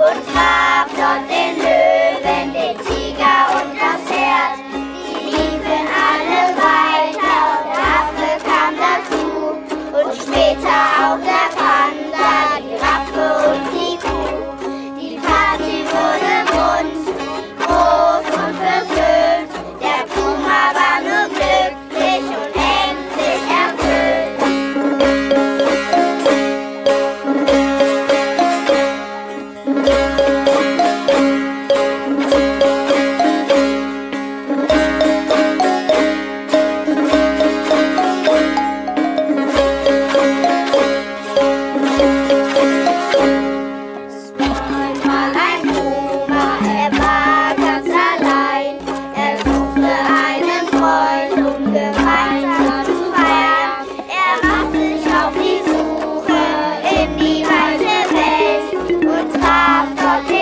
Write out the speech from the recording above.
und traf dort den Löwen, den Tiger und das Pferd. Die liefen alle weiter und der Affe kam dazu und später auch der Panda, die Giraffe und die Kuh. Die Party wurde bunt, groß und verwöhnt, der Puma war nur glücklich und endlich erfüllt. Auf die Suche in die weite Welt und traf dort